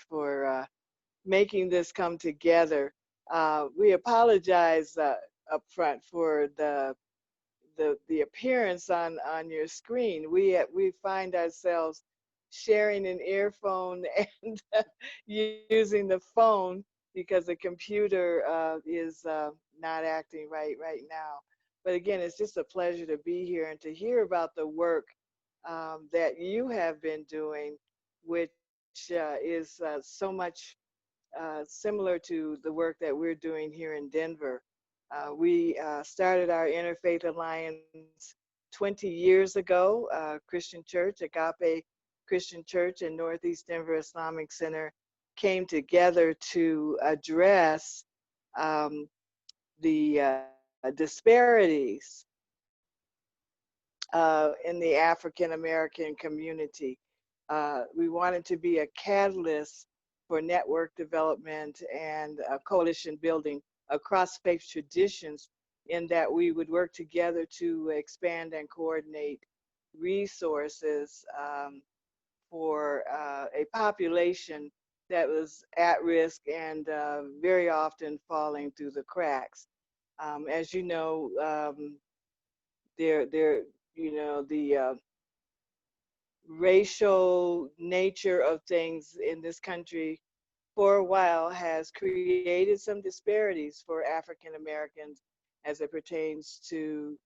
for making this come together. We apologize up front for the appearance on your screen. We find ourselves sharing an earphone and using the phone because the computer is not acting right now. But again, it's just a pleasure to be here and to hear about the work that you have been doing, which is so much similar to the work that we're doing here in Denver. We started our Interfaith Alliance 20 years ago, Christian Church, Agape Christian Church and Northeast Denver Islamic Center came together to address um, the disparities in the African American community. We wanted to be a catalyst for network development and coalition building across faith traditions, in that we would work together to expand and coordinate resources for a population that was at risk and very often falling through the cracks. As you know, there, the racial nature of things in this country for a while has created some disparities for African Americans as it pertains to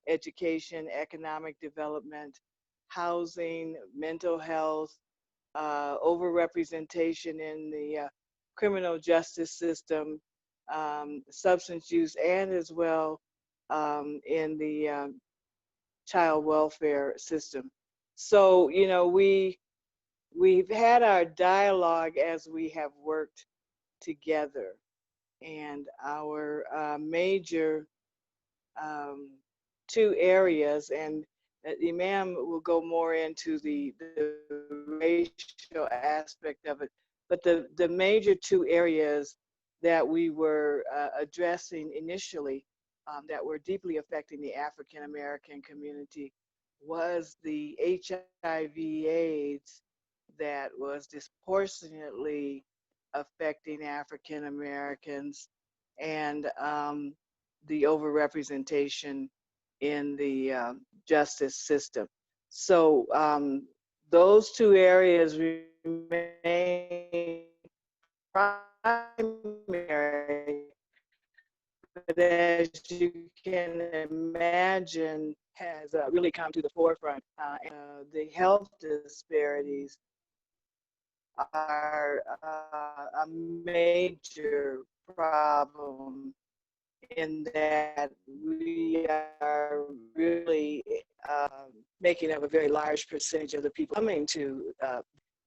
education, economic development, housing, mental health, overrepresentation in the criminal justice system, substance use, and as well in the child welfare system. So, we've had our dialogue as we have worked together, and our major um, two areas, and Imam will go more into the racial aspect of it, but the major two areas that we were addressing initially that were deeply affecting the African American community was the HIV/AIDS that was disproportionately affecting African Americans, and the overrepresentation in the justice system. So those two areas remain primary, but as you can imagine, has really come to the forefront. And the health disparities are a major problem in that we are really making up a very large percentage of the people coming to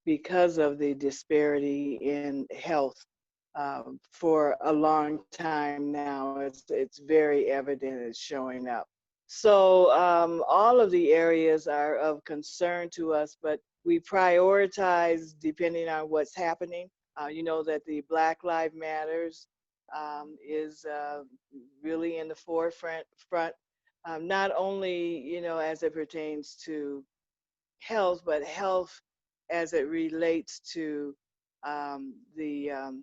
because of the disparity in health for a long time now. It's very evident, it's showing up. So all of the areas are of concern to us, but we prioritize depending on what's happening. You know that the Black Lives Matters is really in the front, not only as it pertains to health, but health as it relates to the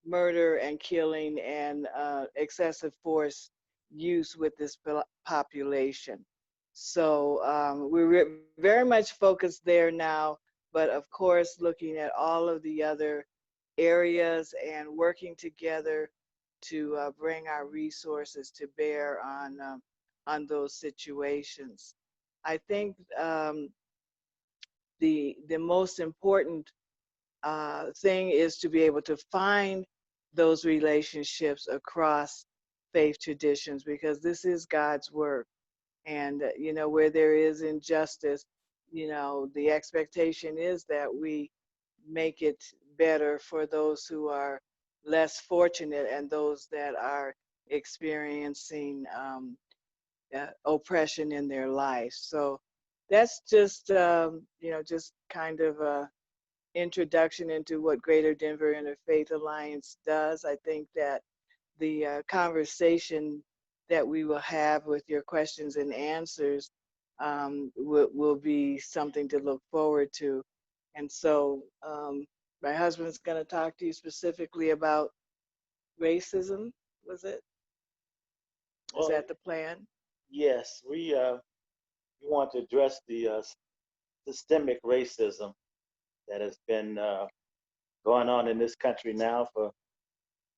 murder and killing and excessive force use with this population. So we're very much focused there now, but of course looking at all of the other areas and working together to bring our resources to bear on those situations. I think the most important thing is to be able to find those relationships across faith traditions, because this is God's work. And, where there is injustice, the expectation is that we make it better for those who are less fortunate and those that are experiencing oppression in their life. So that's just, just kind of a introduction into what Greater Denver Interfaith Alliance does. I think that the conversation that we will have with your questions and answers will be something to look forward to. And so My husband's going to talk to you specifically about racism. Was it? Is Well, that the plan? yes, we want to address the systemic racism that has been going on in this country now for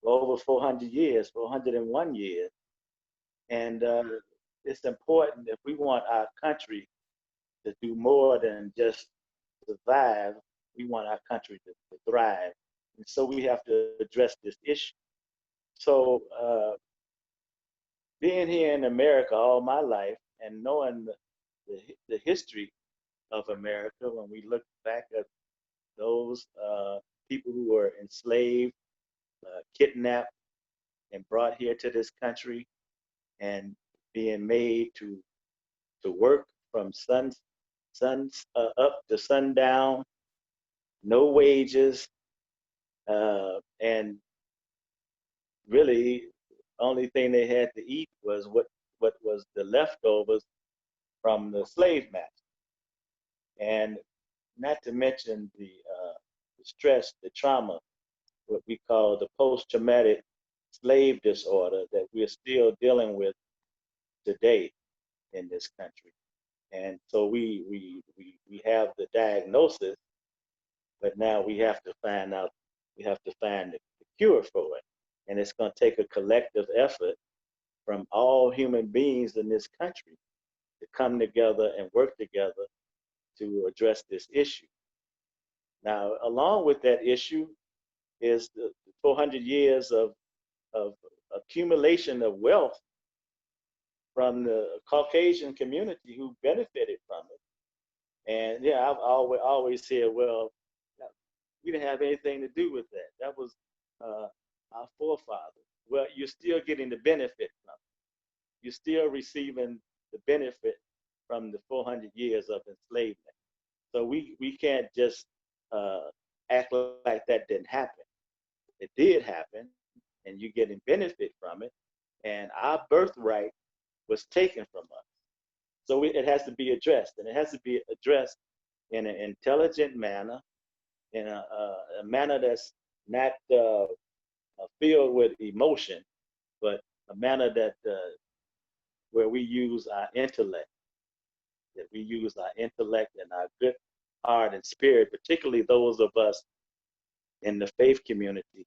over 400 years, 401 years. And it's important if we want our country to do more than just survive, we want our country to thrive. And so we have to address this issue. So, being here in America all my life and knowing the history of America, when we look back at those people who were enslaved, kidnapped, and brought here to this country and being made to work from suns up to sundown, no wages, and really only thing they had to eat was what was the leftovers from the slave master, and not to mention the stress, the trauma, what we call the post-traumatic slave disorder that we're still dealing with today in this country. And so we have the diagnosis, but now we have to find out, we have to find the cure for it. And it's going to take a collective effort from all human beings in this country to come together and work together to address this issue. Now, along with that issue is the 400 years of accumulation of wealth from the Caucasian community who benefited from it. And yeah, I've always said, well, we didn't have anything to do with that. That was our forefathers. Well, you're still getting the benefit from it. You're still receiving the benefit from the 400 years of enslavement. So we can't just act like that didn't happen. It did happen, and you're getting benefit from it. And our birthright was taken from us. So it has to be addressed, and it has to be addressed in an intelligent manner, in a manner that's not filled with emotion, but a manner that where we use our intellect, that we use our intellect and our good heart and spirit, particularly those of us in the faith community.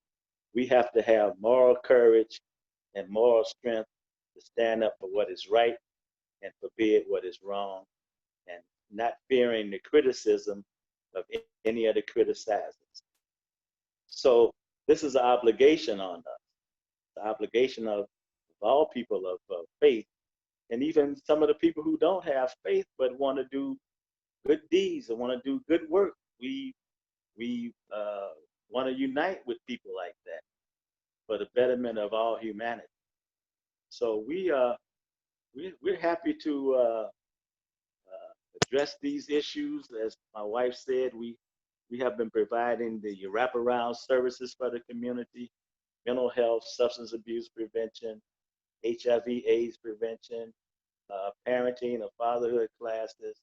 We have to have moral courage and moral strength to stand up for what is right and forbid what is wrong, and not fearing the criticism of any of the criticizers. So this is an obligation on us, the obligation of all people of faith, and even some of the people who don't have faith but want to do good deeds and want to do good work. We want to unite with people like that for the betterment of all humanity. So we're happy to address these issues. As my wife said, we have been providing the wraparound services for the community: mental health, substance abuse prevention, HIV/AIDS prevention, parenting or fatherhood classes.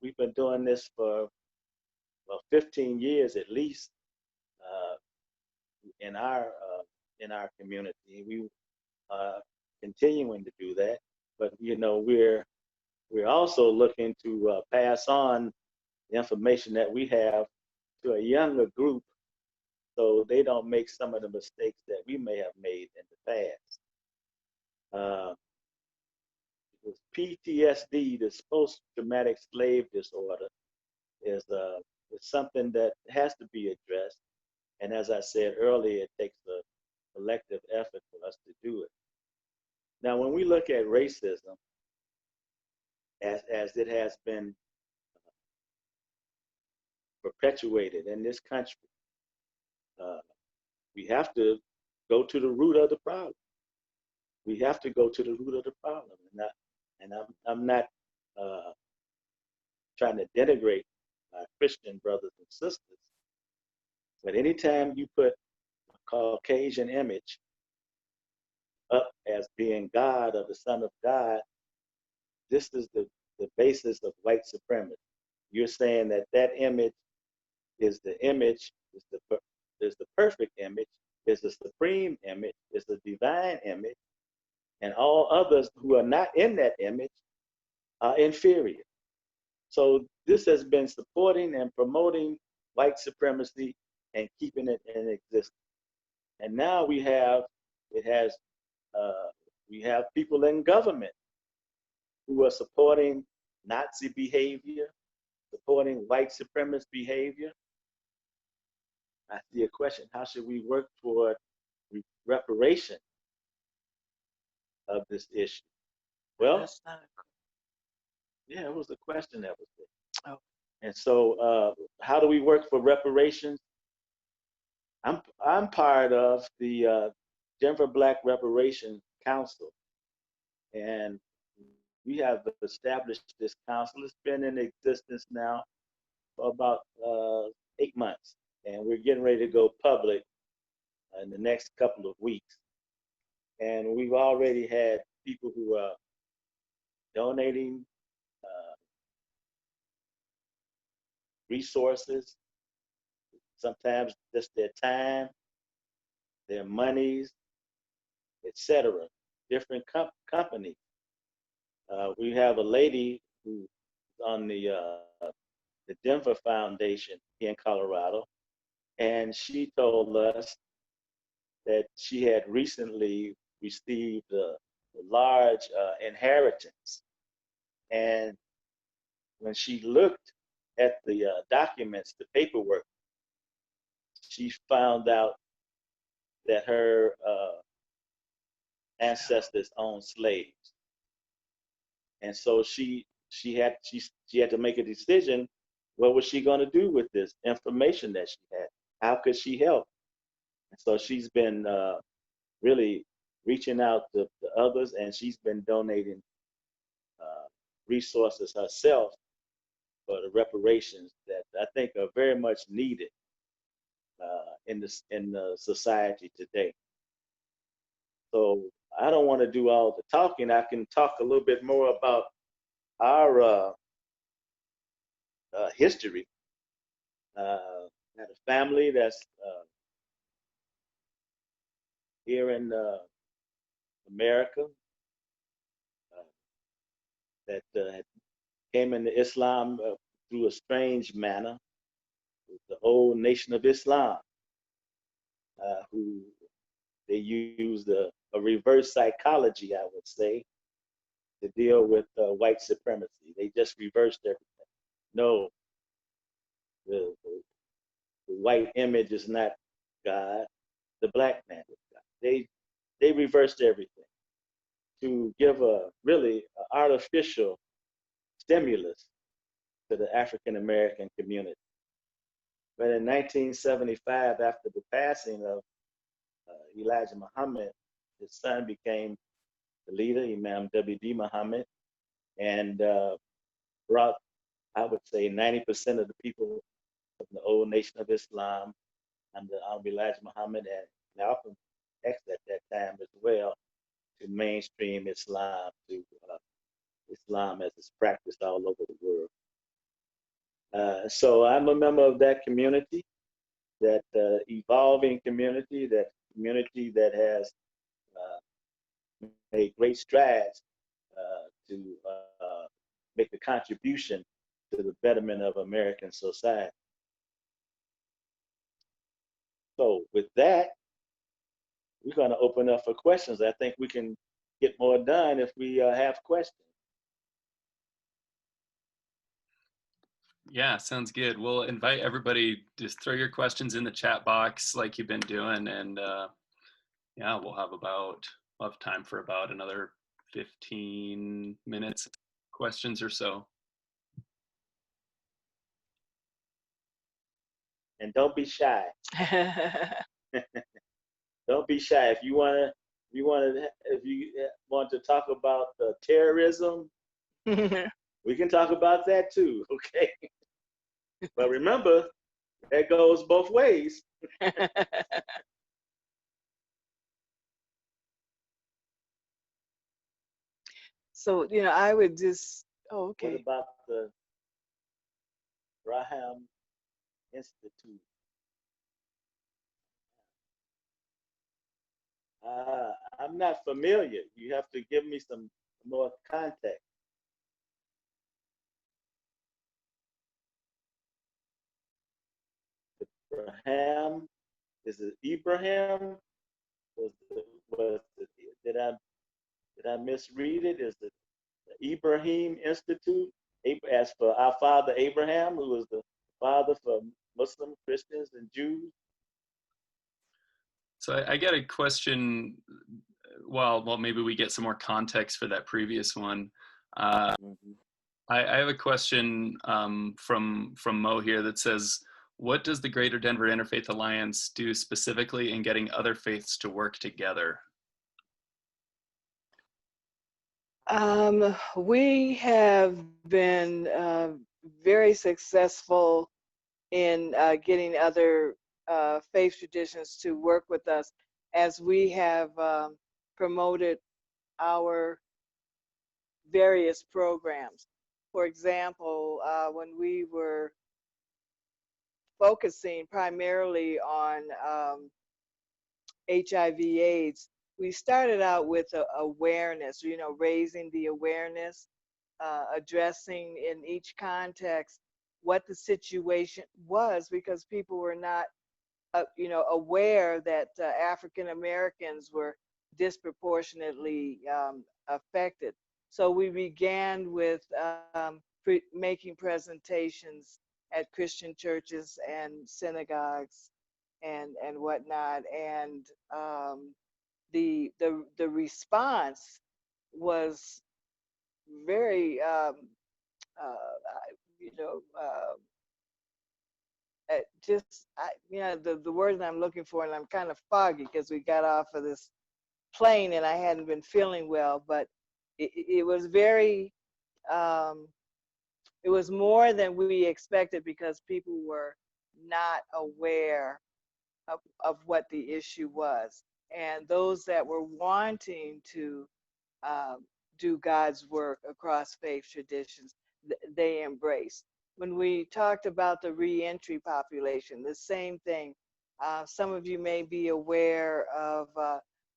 We've been doing this for well 15 years at least uh, in our community. We are continuing to do that, but we're also looking to pass on the information that we have to a younger group so they don't make some of the mistakes that we may have made in the past. Uh, PTSD, this post-traumatic slave disorder, is something that has to be addressed. And as I said earlier, it takes a collective effort for us to do it. Now, when we look at racism, as it has been perpetuated in this country, uh, we have to go to the root of the problem. We have to go to the root of the problem, and I'm not uh, trying to denigrate my Christian brothers and sisters, but anytime you put a Caucasian image up as being God or the Son of God, this is the basis of white supremacy. You're saying that that image is the image, is the perfect image, is the supreme image, is the divine image, and all others who are not in that image are inferior. So this has been supporting and promoting white supremacy and keeping it in existence. And now it has, uh, we have people in government who are supporting Nazi behavior, supporting white supremacist behavior. I see a question: how should we work toward reparation of this issue? Well, yeah, it was a question that was there. Oh. And so, how do we work for reparations? I'm part of the Denver Black Reparations Council, and we have established this council. It's been in existence now for about 8 months, and we're getting ready to go public in the next couple of weeks. And we've already had people who are donating uh, resources, sometimes just their time, their monies, etc. Different companies. We have a lady who's on the Denver Foundation here in Colorado, and she told us that she had recently received a large inheritance, and when she looked at the documents, the paperwork, she found out that her ancestors owned slaves, and so she had to make a decision. What was she going to do with this information that she had? How could she help? And so she's been really reaching out to others, and she's been donating resources herself for the reparations that I think are very much needed in the society today. So I don't want to do all the talking. I can talk a little bit more about our history. Had a family that's here in America that came into Islam through a strange manner. The whole Nation of Islam, who they used a reverse psychology, I would say, to deal with white supremacy. They just reversed everything. No, the white image is not God. The black man is God. They reversed everything to give a really artificial stimulus to the African American community. But in 1975, after the passing of Elijah Muhammad, his son became the leader, Imam W.D. Muhammad, and brought, I would say, 90% of the people of the old Nation of Islam under Elijah Muhammad and Malcolm X at that time as well to mainstream Islam, to Islam as it's practiced all over the world. So I'm a member of that community, that evolving community, that community that has made great strides to make a contribution to the betterment of American society. So with that, we're going to open up for questions. I think we can get more done if we have questions. Yeah, sounds good. We'll invite everybody, just throw your questions in the chat box like you've been doing, and yeah, we'll have time for about another 15 minutes questions or so. And don't be shy. Don't be shy. If you want to talk about terrorism, we can talk about that too. Okay. But remember, that goes both ways. So, I would just, oh, okay. What about the Raham Institute. I'm not familiar. You have to give me some more context. Abraham, is it Ibrahim? Was it, did I misread it? Is it the Ibrahim Institute? As for our father Abraham, who was the father for Muslim, Christians, and Jews. So I got a question. Well, maybe we get some more context for that previous one. Mm-hmm. I have a question from Mo here that says, what does the Greater Denver Interfaith Alliance do specifically in getting other faiths to work together? We have been very successful in getting other faith traditions to work with us as we have promoted our various programs. For example, when we were focusing primarily on HIV/AIDS, we started out with awareness, raising the awareness, addressing in each context what the situation was, because people were not, aware that African Americans were disproportionately affected. So we began with making presentations at Christian churches and synagogues and whatnot, and the response was very you know just the word that I'm looking for, and I'm kind of foggy because we got off of this plane and I hadn't been feeling well, but it was very it was more than we expected because people were not aware of what the issue was. And those that were wanting to um, do God's work across faith traditions, they embraced. When we talked about the reentry population, the same thing. Some of you may be aware of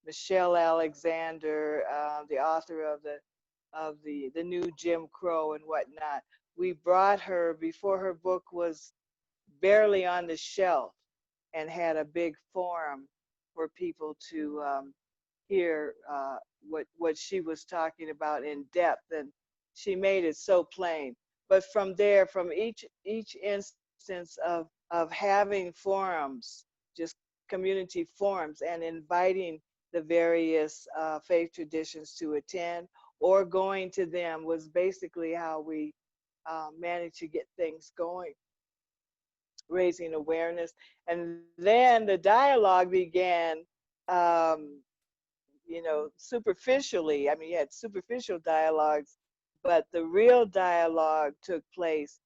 Michelle Alexander, the author of the new Jim Crow and whatnot. We brought her before her book was barely on the shelf and had a big forum for people to hear what she was talking about in depth, and she made it so plain. But from there, from each instance of having forums, just community forums, and inviting the various faith traditions to attend or going to them was basically how we managed to get things going, raising awareness. And then the dialogue began, superficially. I mean, you had superficial dialogues, but the real dialogue took place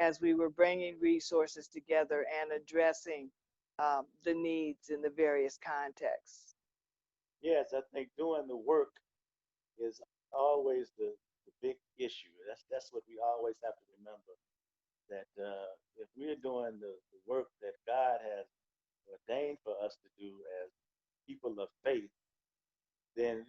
as we were bringing resources together and addressing the needs in the various contexts. Yes, I think doing the work is always the big issue. That's what we always have to remember. That if we're doing the work that God has ordained for us to do as people of faith, then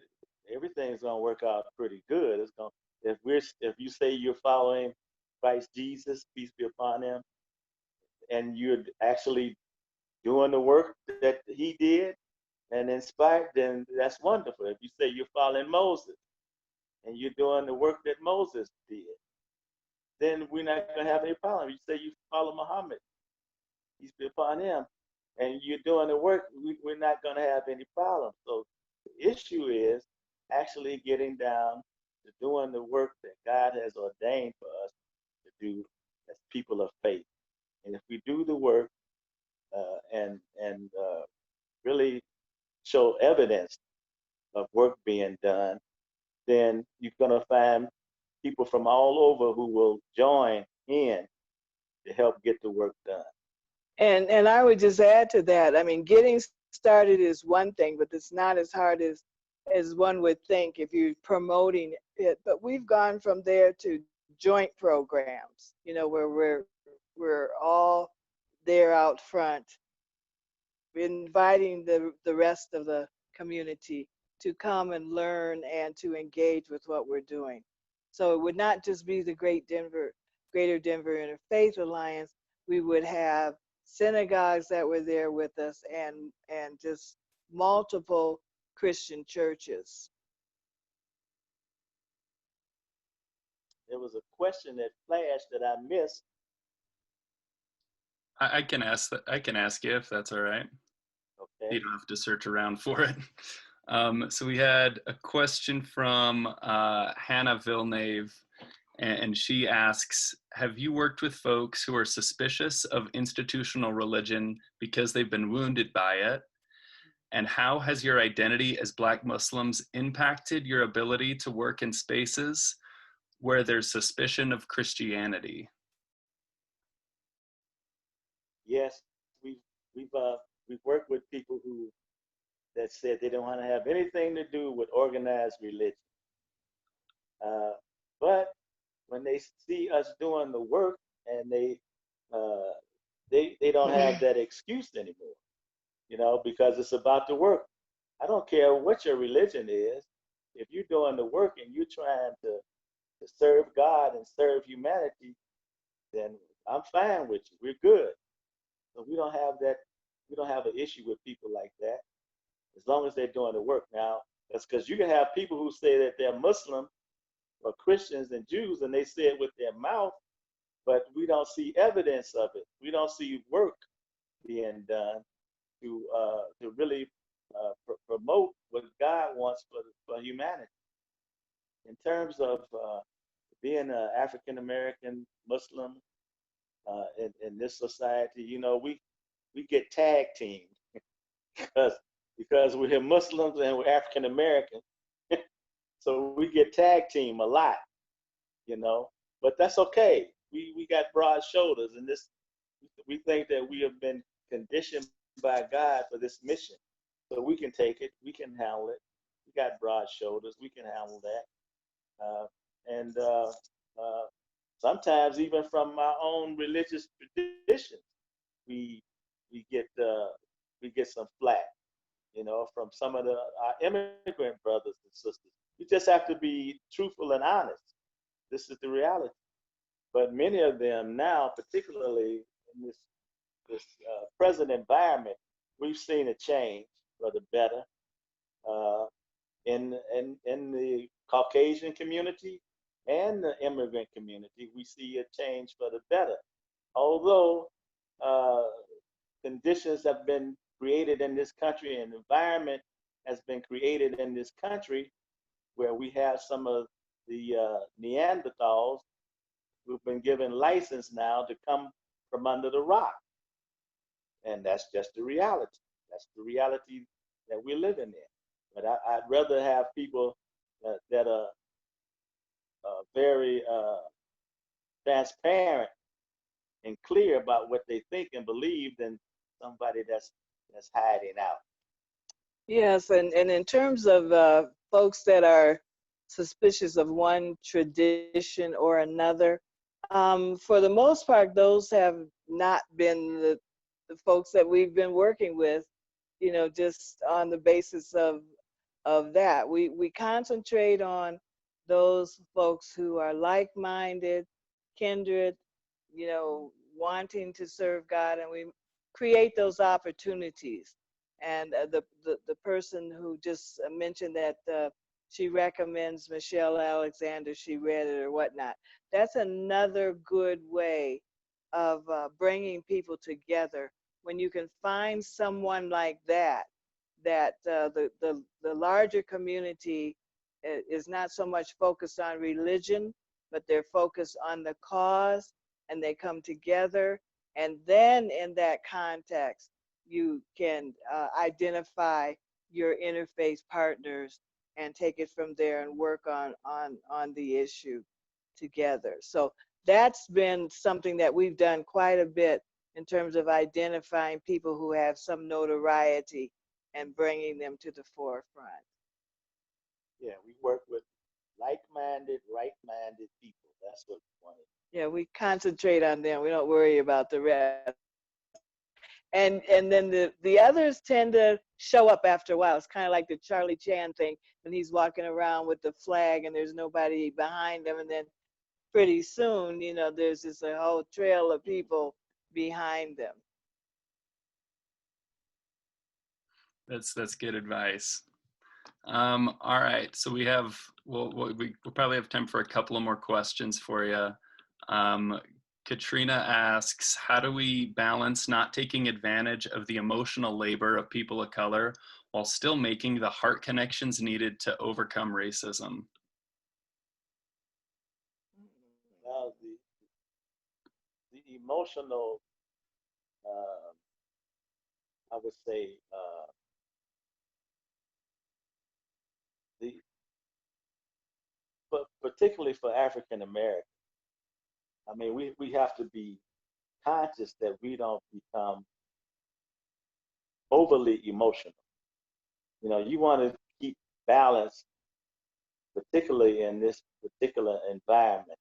everything's gonna work out pretty good. It's gonna if you say you're following Christ Jesus, peace be upon him, and you're actually doing the work that he did and inspired, then that's wonderful. If you say you're following Moses and you're doing the work that Moses did, then we're not gonna have any problem. If you say you follow Muhammad, peace be upon him, and you're doing the work, we're not gonna have any problem. So the issue is actually getting down to doing the work that God has ordained for us to do as people of faith. And if we do the work and really show evidence of work being done, then you're going to find people from all over who will join in to help get the work done. And I would just add to that. I mean, getting started is one thing, but it's not as hard as one would think if you're promoting it. But we've gone from there to joint programs, where we're all there out front, inviting the rest of the community to come and learn and to engage with what we're doing. So it would not just be the Greater Denver Interfaith Alliance. We would have synagogues that were there with us, and just multiple Christian churches. There was a question that flashed that I missed. I can ask that. I can ask you if that's all right. Okay. You don't have to search around for it. So we had a question from Hannah Villeneuve, and she asks, have you worked with folks who are suspicious of institutional religion because they've been wounded by it? And how has your identity as Black Muslims impacted your ability to work in spaces where there's suspicion of Christianity? Yes, we've worked with people that said they don't want to have anything to do with organized religion. But when they see us doing the work, and they don't have that excuse anymore, because it's about the work. I don't care what your religion is. If you're doing the work and you're trying to serve God and serve humanity, then I'm fine with you. We're good. So we don't have that. We don't have an issue with people like that, as long as they're doing the work. Now, that's because you can have people who say that they're Muslim or Christians and Jews, and they say it with their mouth, but we don't see evidence of it. We don't see work being done to really promote what God wants for humanity. In terms of being an African American Muslim in this society, we get tag teamed because we're Muslims and we're African American, so we get tag team a lot, But that's okay. We got broad shoulders, and we think that we have been conditioned by God for this mission, so we can take it. We can handle it. We got broad shoulders. We can handle that. And sometimes even from our own religious traditions, we get some flack, from some of our immigrant brothers and sisters. You just have to be truthful and honest. This is the reality. But many of them now, particularly in this present environment, we've seen a change for the better in the Caucasian community and the immigrant community. We see a change for the better. Although conditions have been created in this country, and environment has been created in this country where we have some of the Neanderthals who've been given license now to come from under the rock. And that's just the reality. That's the reality that we're living in. But I'd rather have people that are very transparent and clear about what they think and believe than somebody that's hiding out. Yes, and in terms of folks that are suspicious of one tradition or another, for the most part, those have not been the folks that we've been working with, just on the basis of that. We concentrate on those folks who are like-minded, kindred, wanting to serve God, and we create those opportunities. And the person who just mentioned that she recommends Michelle Alexander, she read it or whatnot. That's another good way of bringing people together. When you can find someone like that, the larger community is not so much focused on religion, but they're focused on the cause, and they come together. And then in that context, you can identify your interfaith partners and take it from there and work on the issue together. So that's been something that we've done quite a bit in terms of identifying people who have some notoriety and bringing them to the forefront. Yeah, we work with like-minded, right-minded people. That's what we want. Yeah, we concentrate on them. We don't worry about the rest. and then the others tend to show up after a while. It's kind of like the Charlie Chan thing when he's walking around with the flag and there's nobody behind him, and then pretty soon, you know, there's just a whole trail of people behind them. That's good advice. All right, so we'll probably have time for a couple of more questions for you. Katrina asks, how do we balance not taking advantage of the emotional labor of people of color while still making the heart connections needed to overcome racism? Now, the emotional, I would say, the but particularly for African Americans, I mean, we have to be conscious that we don't become overly emotional. You know, you want to keep balance, particularly in this particular environment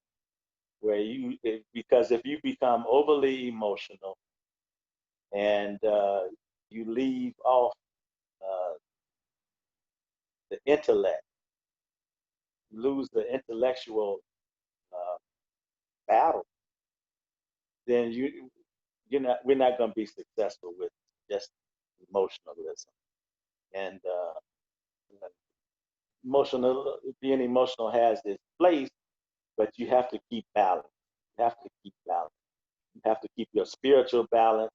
where because if you become overly emotional and you leave off uh, the intellect, you lose the intellectual uh, battle, then we're not going to be successful with just emotionalism. And being emotional has its place, but you have to keep balance. You have to keep balance. You have to keep your spiritual balance.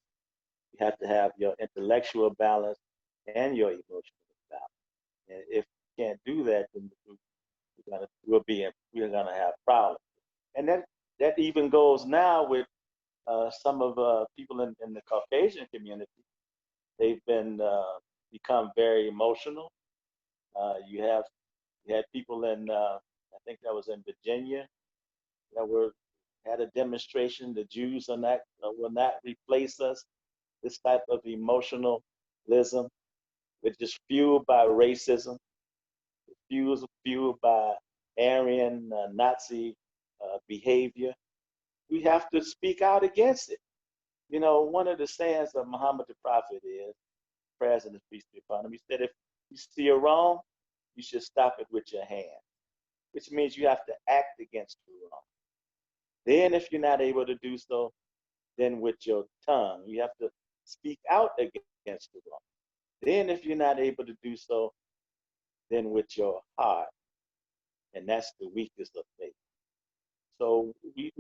You have to have your intellectual balance and your emotional balance. And if you can't do that, then we're gonna have problems. And that even goes now with some of people in the Caucasian community. They've been become very emotional. You had people in I think that was in Virginia that had a demonstration. The Jews will not replace us. This type of emotionalism, which is fueled by racism, fueled by Aryan Nazi behavior. We have to speak out against it. You know, one of the sayings of Muhammad the Prophet is, President, peace be upon him, he said, if you see a wrong, you should stop it with your hand, which means you have to act against the wrong. Then, if you're not able to do so, then with your tongue, you have to speak out against the wrong. Then, if you're not able to do so, then with your heart. And that's the weakest of faith. So we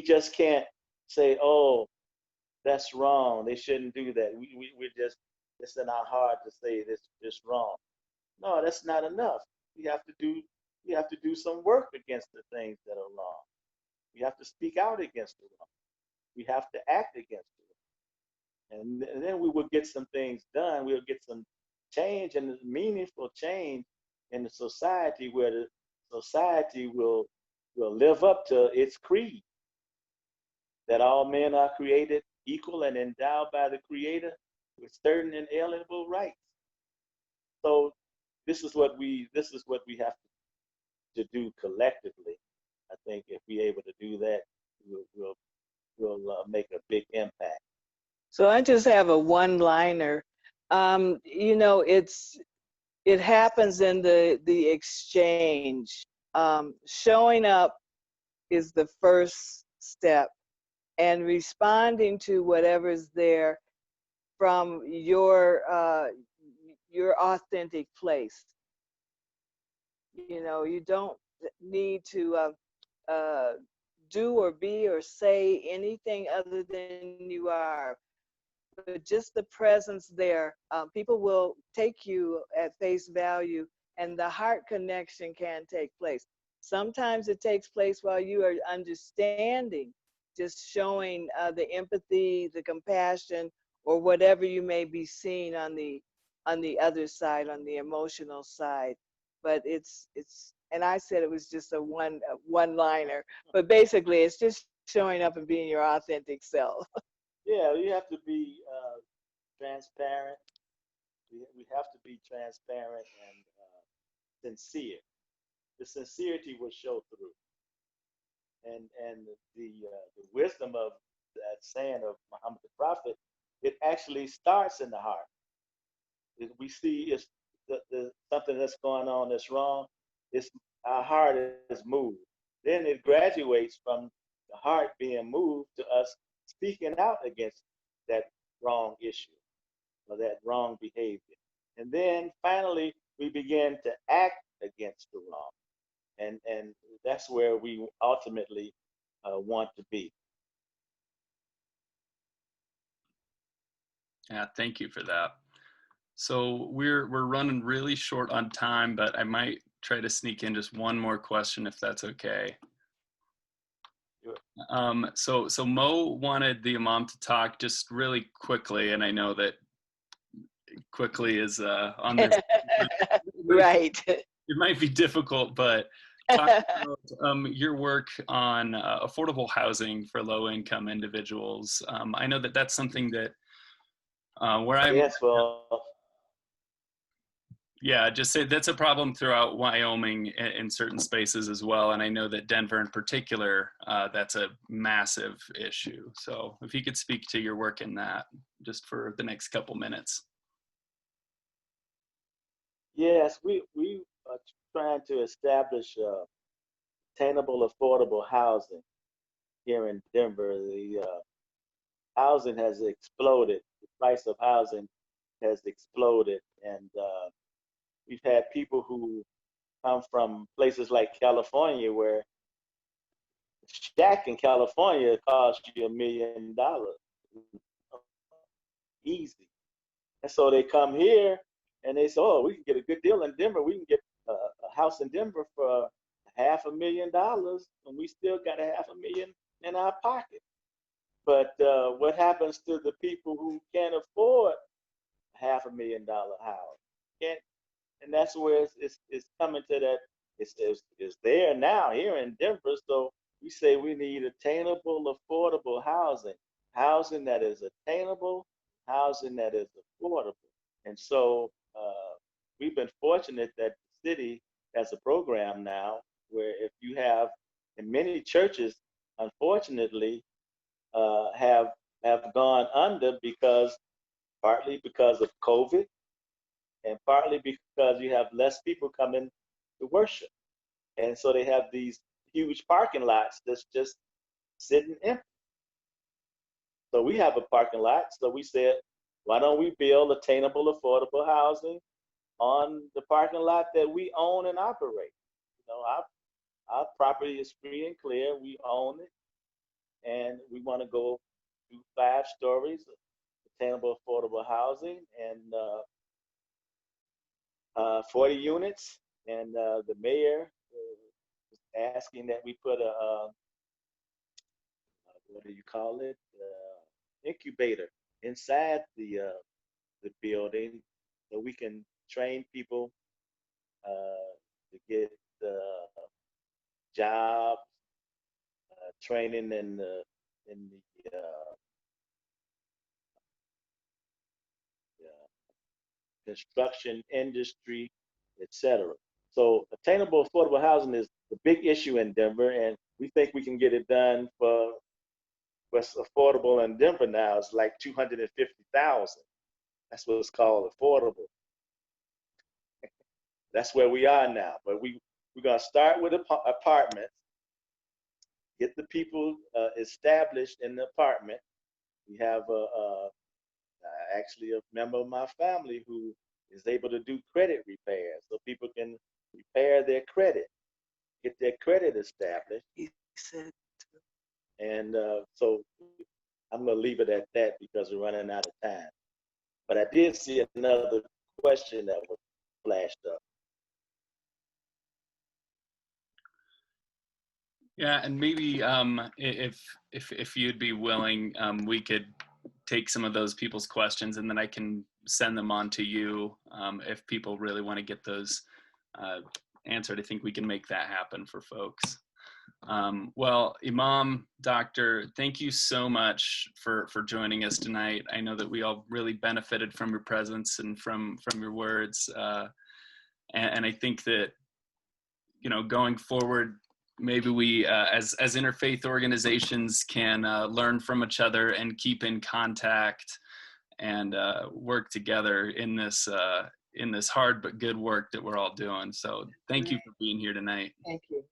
just can't say, oh, that's wrong. They shouldn't do that. We're just, it's in our heart to say this wrong. No, that's not enough. We have to do we have to do some work against the things that are wrong. We have to speak out against the wrong. We have to act against it. And then we will get some things done. We'll get some change and meaningful change in the society where the society will live up to its creed that all men are created equal and endowed by the Creator with certain inalienable rights. So this is what we have to do collectively. I think if we're able to do that, we'll make a big impact. So I just have a one-liner. You know, it happens in the exchange. Showing up is the first step, and responding to whatever's there from your authentic place. You know, you don't need to do or be or say anything other than you are. But just the presence there, people will take you at face value, and the heart connection can take place. Sometimes it takes place while you are understanding, just showing the empathy, the compassion, or whatever you may be seeing on the other side, on the emotional side. But and I said it was just a one liner, but basically it's just showing up and being your authentic self. Yeah, you have to be transparent. We have to be transparent and sincere. The sincerity will show through, and the wisdom of that saying of Muhammad the Prophet it actually starts in the heart. We see it's something that's going on that's wrong. It's our heart is moved. Then it graduates from the heart being moved to us speaking out against that wrong issue or that wrong behavior. And then finally, we begin to act against the wrong. And that's where we ultimately want to be. Yeah, thank you for that. So we're running really short on time, but I might try to sneak in just one more question if that's okay. Sure. So Mo wanted the Imam to talk just really quickly, and I know that quickly is on this. Right. It might be difficult, but talk about your work on affordable housing for low-income individuals. I know that that's something that where I'm. Yes, well. Yeah, just say that's a problem throughout Wyoming in certain spaces as well. And I know that Denver in particular, that's a massive issue. So if you could speak to your work in that just for the next couple minutes. Yes, we are trying to establish attainable, affordable housing here in Denver. The housing has exploded. The price of housing has exploded, and we've had people who come from places like California, where a shack in California costs you $1 million easy. And so they come here and they say, "Oh, we can get a good deal in Denver. We can get a house in Denver for $500,000, and we still got $500,000 in our pocket." But what happens to the people who can't afford a $500,000 house? Can't, and that's where it's coming to that. It's there now here in Denver. So we say we need attainable, affordable housing, housing that is attainable, housing that is affordable. And so we've been fortunate that the city has a program now where if you have, and many churches, unfortunately, have gone under partly because of COVID, and partly because you have less people coming to worship. And so they have these huge parking lots that's just sitting empty. So we have a parking lot. So we said, why don't we build attainable, affordable housing on the parking lot that we own and operate? You know, our property is free and clear. We own it. And we want to go do 5 stories of attainable, affordable housing and 40 units. And the mayor is asking that we put what do you call it? Incubator inside the building, so we can train people to get jobs, training in the construction industry, etc. So attainable, affordable housing is the big issue in Denver, and we think we can get it done for what's affordable in Denver now. It's like 250,000. That's what's called affordable. That's where we are now. But we're gonna start with apartments, get the people established in the apartment. We have actually a member of my family who is able to do credit repairs, so people can repair their credit, get their credit established. He said, And so I'm going to leave it at that because we're running out of time. But I did see another question that was flashed up. Yeah, and maybe if you'd be willing, we could take some of those people's questions and then I can send them on to you if people really want to get those answered. I think we can make that happen for folks. Well, Imam, Doctor, thank you so much for joining us tonight. I know that we all really benefited from your presence and from your words, and I think that, you know, going forward, maybe we as interfaith organizations can learn from each other and keep in contact and work together in this hard but good work that we're all doing. So thank you for being here tonight. Thank you.